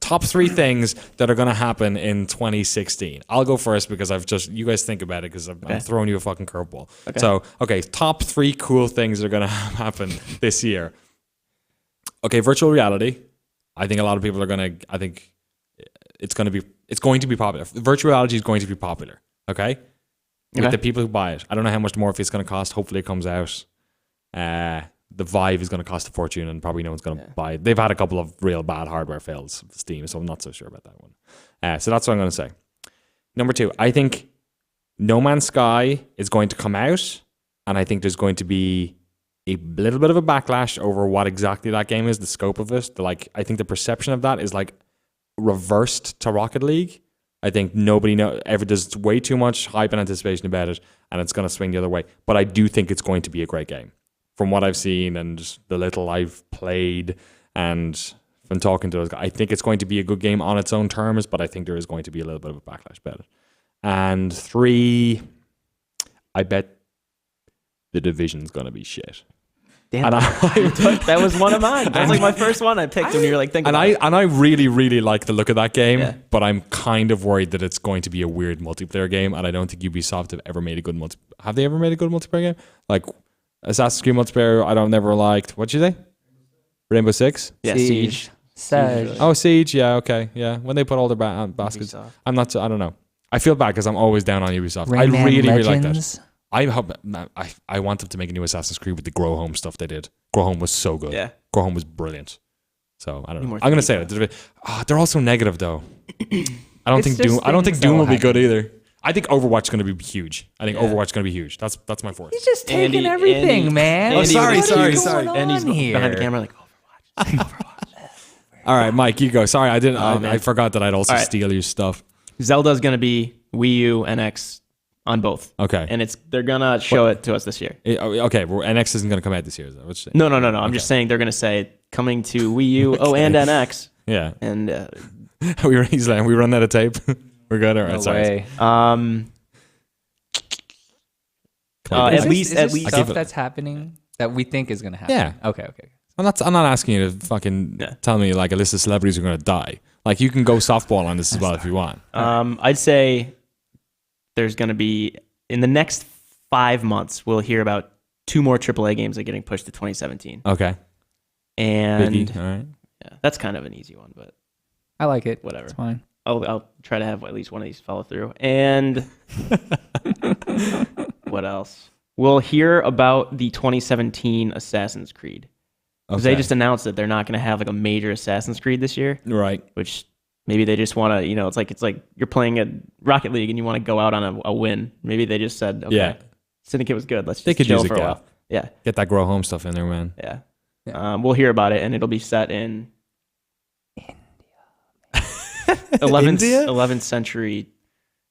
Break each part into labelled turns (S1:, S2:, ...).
S1: top 3 things that are going to happen in 2016. I'll go first because you guys think about it because I'm throwing you a fucking curveball. Okay. So, top 3 cool things that are going to happen this year. Okay, virtual reality. I think a lot of people I think it's going to be popular. Virtual reality is going to be popular. Okay? With the people who buy it. I don't know how much more if it's going to cost. Hopefully it comes out. The Vive is going to cost a fortune and probably no one's going to buy it. They've had a couple of real bad hardware fails with Steam, so I'm not so sure about that one. So that's what I'm going to say. Number 2, I think No Man's Sky is going to come out, and I think there's going to be a little bit of a backlash over what exactly that game is, the scope of it. I think the perception of that is like reversed to Rocket League. I think there's way too much hype and anticipation about it, and it's going to swing the other way. But I do think it's going to be a great game. From what I've seen and the little I've played and from talking to those guys, I think it's going to be a good game on its own terms, but I think there is going to be a little bit of a backlash about it. And 3, I bet The Division's going to be shit.
S2: Damn, that was one of mine. That was like my first one I picked when you were like thinking about it.
S1: And I really, really like the look of that game, but I'm kind of worried that it's going to be a weird multiplayer game, and I don't think Ubisoft have ever made a good Have they ever made a good multiplayer game? Like Assassin's Creed multiplayer, I never liked. What'd you say? Rainbow Six?
S2: Yeah, Siege.
S1: Oh, Siege. Yeah, okay. Yeah. When they put all their baskets. Ubisoft. I don't know. I feel bad because I'm always down on Ubisoft. I really, really like that. I hope I want them to make a new Assassin's Creed with the Grow Home stuff they did. Grow Home was so good. Yeah. Grow Home was brilliant. So I don't know. I'm going to say it. They're also negative though. I don't think Doom will be good either. I think Overwatch is going to be huge. That's my 4th.
S3: He's just taking everything, man.
S1: Sorry.
S2: And he's behind the camera like Overwatch.
S1: All right, Mike, you go. Sorry, I forgot that I'd also steal your stuff.
S2: Zelda's going to be Wii U, NX on both.
S1: Okay.
S2: And they're going to show it to us this year.
S1: Okay, well, NX isn't going to come out this year, is that what you're
S2: saying? No. I'm just saying they're going to say coming to Wii U, and NX.
S1: Yeah.
S2: And
S1: we run out of tape. We're good. All right.
S3: No
S1: sorry.
S3: Way.
S2: At least
S3: stuff that's happening that we think is going to happen.
S1: Yeah.
S3: Okay.
S1: I'm not asking you to fucking tell me like a list of celebrities who are going to die. Like you can go softball on this as well if you want.
S2: I'd say there's going to be in the next 5 months we'll hear about 2 more AAA games that are getting pushed to 2017.
S1: Okay.
S2: And
S1: Biggie. All right.
S2: Yeah, that's kind of an easy one, but
S3: I like it.
S2: Whatever.
S3: It's fine.
S2: I'll try to have at least one of these follow through. And what else? We'll hear about the 2017 Assassin's Creed. Because they just announced that they're not going to have like a major Assassin's Creed this year.
S1: Right.
S2: Which maybe they just want to, it's like you're playing a Rocket League and you want to go out on a win. Maybe they just said, okay, Syndicate was good. Let's just chill for a while. Yeah.
S1: Get that Grow Home stuff in there, man.
S2: Yeah. We'll hear about it, and it'll be set in India. 11th century.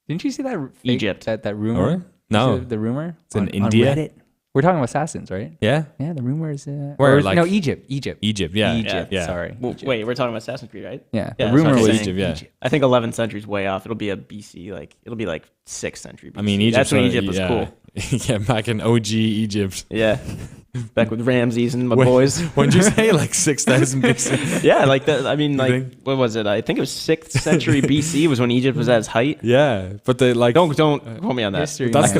S3: Didn't you see that
S2: Egypt?
S3: That rumor?
S1: Right? No.
S3: The rumor?
S1: It's in India.
S3: On Reddit. We're talking about Assassins, right?
S1: Yeah.
S3: Yeah, the rumor is... Egypt.
S1: Egypt, yeah.
S3: Egypt,
S1: yeah.
S3: Sorry.
S2: Well,
S3: Egypt.
S2: wait, we're talking about Assassin's Creed, right?
S3: Yeah. The rumor was
S1: Egypt, yeah.
S2: I think 11th century is way off. It'll be a BC, it'll be like 6th century BC.
S1: I mean, Egypt.
S2: That's when Egypt was cool.
S1: Yeah, back in OG Egypt.
S2: Yeah. Back with Ramses and my boys.
S1: When did you say like 6,000 BC?
S2: Yeah, like that. I mean, like what was it? I think it was 6th century BC was when Egypt was at its height.
S1: Yeah, but they like
S2: don't quote me on that.
S3: History,
S1: that's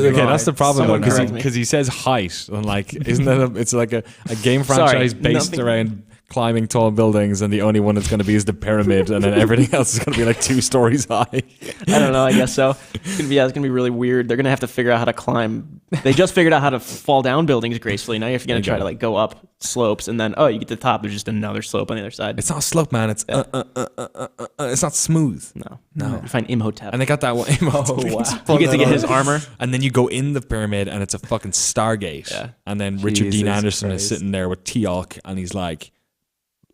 S1: the problem though, because he says height and like isn't that it's like a game franchise based around climbing tall buildings, and the only one that's going to be is the pyramid, and then everything else is going to be like 2 stories high.
S2: I don't know. I guess so. It's gonna be really weird. They're gonna have to figure out how to climb. They just figured out how to fall down buildings gracefully. Now you're gonna try to like go up slopes, and then you get to the top. There's just another slope on the other side.
S1: It's not a slope, man. It's it's not smooth.
S2: No. You find Imhotep,
S1: and they got that one.
S2: You get to get his armor,
S1: and then you go in the pyramid, and it's a fucking Stargate.
S2: Yeah.
S1: And then Richard Dean Anderson is sitting there with Teal'c, and he's like,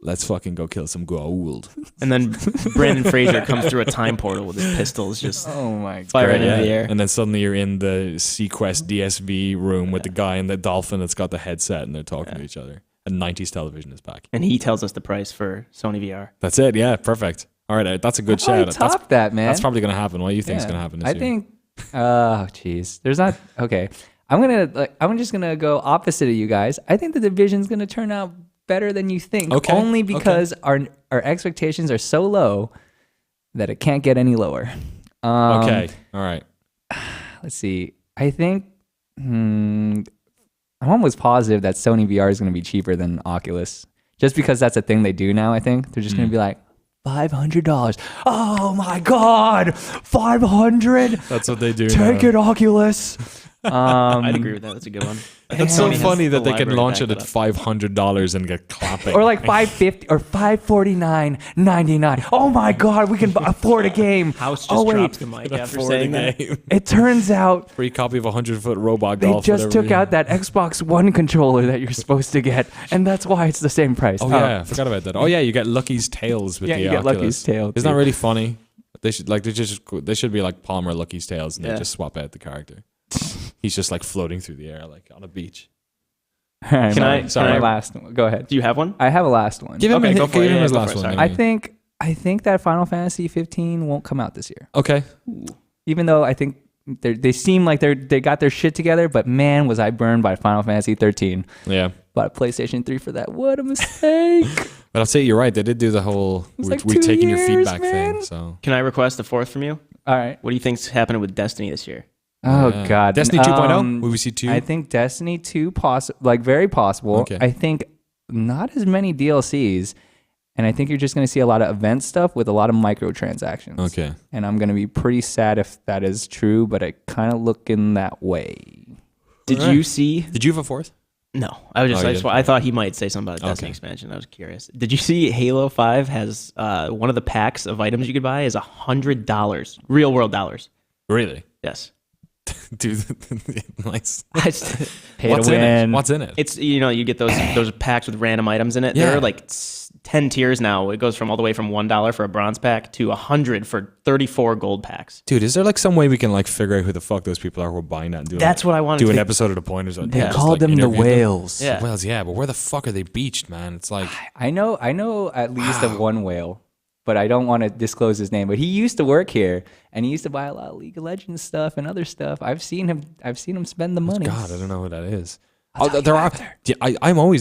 S1: let's fucking go kill some gold.
S2: And then Brandon Fraser comes through a time portal with his pistols just firing into the air.
S1: And then suddenly you're in the Sequest DSV room with the guy and the dolphin that's got the headset, and they're talking to each other. And 90s television is back.
S2: And he tells us the price for Sony VR.
S1: That's it. Yeah, perfect. All right, that's a good shout.
S3: That, man.
S1: That's probably going to happen. What do you think is going to happen this year?
S3: I think, jeez. There's not, okay. I'm just going to go opposite of you guys. I think the Division's going to turn out better than you think.
S1: Okay,
S3: Only because our expectations are so low that it can't get any lower.
S1: Okay. All right.
S3: Let's see. I think I'm almost positive that Sony VR is going to be cheaper than Oculus, just because that's a thing they do now. I think they're just going to be like $500. Oh my God, $500.
S1: That's what they do.
S3: Take it, Oculus.
S2: I'd agree with that. That's a good one.
S1: It's so
S2: Sony has
S1: funny that
S2: the
S1: they can
S2: library
S1: launch
S2: to
S1: it
S2: back
S1: at $500 and get clapping.
S3: Or like $550 or $549.99. Oh my God, we can afford a game.
S2: House just
S3: wait.
S2: drops the mic after saying that.
S3: It turns out
S1: Free copy of 100-foot robot
S3: they
S1: golf.
S3: just took out that Xbox One controller that you're supposed to get, and that's why it's the same price.
S1: Oh yeah, I forgot about that. Oh yeah, you get Lucky's Tales with
S3: Yeah,
S1: the
S3: you get
S1: Oculus.
S3: Lucky's Tail,
S1: Isn't that
S3: too.
S1: really funny? They should be like Palmer Lucky's Tales, and they
S2: Yeah.
S1: just swap out the character. He's just like floating through the air, like on a beach.
S3: All right,
S2: Can I-
S3: sorry,
S2: can I-
S3: last one. Go ahead.
S2: Do you have one?
S3: I have a last one.
S1: Give him,
S2: Okay, go for it.
S1: give him
S2: Yeah,
S1: his
S2: go
S1: last
S2: for it,
S1: one.
S2: sorry.
S3: I think that Final Fantasy 15 won't come out this year.
S1: Okay.
S3: Even though I think they seem like they got their shit together, but man, was I burned by Final Fantasy 13.
S1: Yeah.
S3: Bought a PlayStation 3 for that. What a mistake.
S1: But I'll say you're right. They did do the whole
S3: was
S1: we're
S3: like 2
S1: taking your
S3: years,
S1: feedback
S3: man.
S1: thing. So
S2: Can I request a fourth from you?
S3: All right.
S2: What do you think's happening with Destiny this year?
S3: Oh
S1: Yeah.
S3: God.
S1: Destiny 2.0? Will we see 2?
S3: I think Destiny 2 very possible.
S1: Okay.
S3: I think not as many DLCs, and I think you're just going to see a lot of event stuff with a lot of microtransactions.
S1: Okay.
S3: And I'm going to be pretty sad if that is true, but I kind of look in that way.
S2: Did
S1: Alright.
S2: you see?
S1: Did you have a fourth?
S2: No, I was just.
S1: Oh,
S2: I,
S1: you
S2: just
S1: didn't?
S2: I thought he might say something about a Destiny
S1: Okay.
S2: expansion. I was curious. Did you see Halo 5 has one of the packs of items you could buy is $100, real world dollars.
S1: Really?
S2: Yes.
S1: Dude, nice.
S3: Pay
S1: What's
S3: to
S1: in
S3: win.
S1: it? What's in it?
S2: It's you get those packs with random items in it.
S1: Yeah.
S2: There are like 10 tiers now. It goes from all the way from $1 for a bronze pack to $100 for 34 gold packs.
S1: Dude, is there like some way we can like figure out who the fuck those people are who are buying that and do
S2: That's what I wanted
S1: do
S2: to
S1: an
S2: think.
S1: episode of the Pointers? Or
S3: They
S1: just,
S3: call
S1: like,
S3: them the
S1: interview
S3: whales.
S2: Yeah.
S1: Whales, yeah, but where the fuck are they beached, man? It's like
S3: I know at least of one whale, but I don't want to disclose his name. But he used to work here, and he used to buy a lot of League of Legends stuff and other stuff. I've seen him spend the money.
S1: God, I don't know who that is.
S3: I'll tell
S1: There
S3: you
S1: are.
S3: after.
S1: Yeah,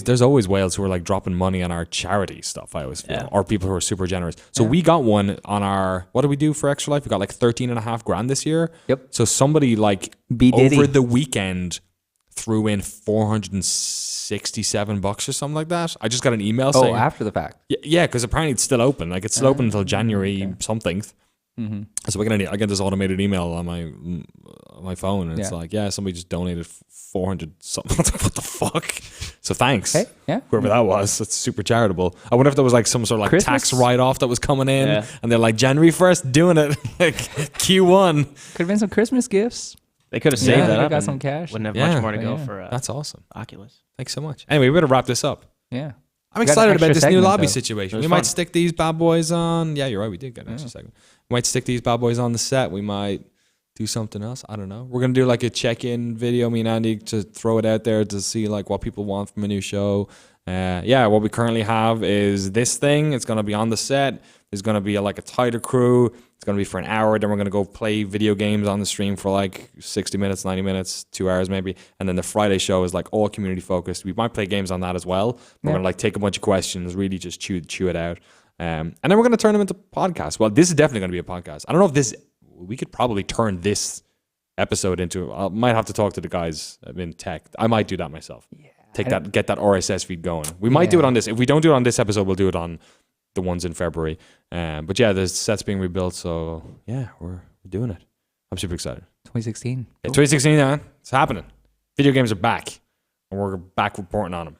S1: there's always whales who are like dropping money on our charity stuff. I always feel,
S2: Yeah.
S1: or people who are super generous. So we got one on our. What did we do for Extra Life? We got like 13.5 grand this year.
S3: Yep.
S1: So somebody like
S3: B. Diddy.
S1: over the weekend threw in $467 or something like that. I just got an email saying,
S3: After the fact.
S1: yeah, because apparently it's still open. Like it's still open until January something.
S3: Mm-hmm.
S1: So I get this automated email on my phone, and it's
S3: Yeah.
S1: like, yeah, somebody just donated 400 something. What the fuck? So thanks,
S3: Hey, yeah.
S1: whoever that was. That's super charitable. I wonder if there was like some sort of like
S3: Christmas?
S1: tax write off that was coming in,
S2: Yeah.
S1: and they're like January 1st doing it, like Q1.
S3: Could have been some Christmas gifts.
S2: They could have saved
S3: Yeah,
S2: that
S3: they
S2: up.
S3: got
S2: and
S3: some cash.
S2: Wouldn't have
S1: Yeah.
S2: much more to go
S3: Yeah.
S2: for
S1: That's awesome.
S2: Oculus.
S1: Thanks so much. Anyway, we better wrap this up.
S3: Yeah.
S1: I'm
S3: We got an
S1: excited about
S3: extra
S1: this new
S3: segment,
S1: lobby
S3: though.
S1: situation.
S2: It
S1: We
S2: was
S1: might
S2: fun.
S1: stick these bad boys on. Yeah, you're right. We did get an extra segment. We might stick these bad boys on the set. We might do something else. I don't know. We're gonna do like a check-in video, me and Andy, to throw it out there to see like what people want from a new show. Yeah, what we currently have is this thing. It's gonna be on the set. There's gonna be like a tighter crew. It's gonna be for an hour. Then we're gonna go play video games on the stream for like 60 minutes, 90 minutes, 2 hours maybe. And then the Friday show is like all community focused. We might play games on that as well. We're gonna like take a bunch of questions, really just chew it out. And then we're gonna turn them into podcasts. Well, this is definitely gonna be a podcast. I don't know if this. We could probably turn this episode into. I might have to talk to the guys in tech. I might do that myself. Yeah. Get that RSS feed going. We might do it on this. If we don't do it on this episode, we'll do it on the ones in February. But yeah, the set's being rebuilt. So yeah, we're doing it. I'm super excited.
S3: 2016.
S1: Yeah, 2016, man. It's happening. Video games are back, and we're back reporting on them.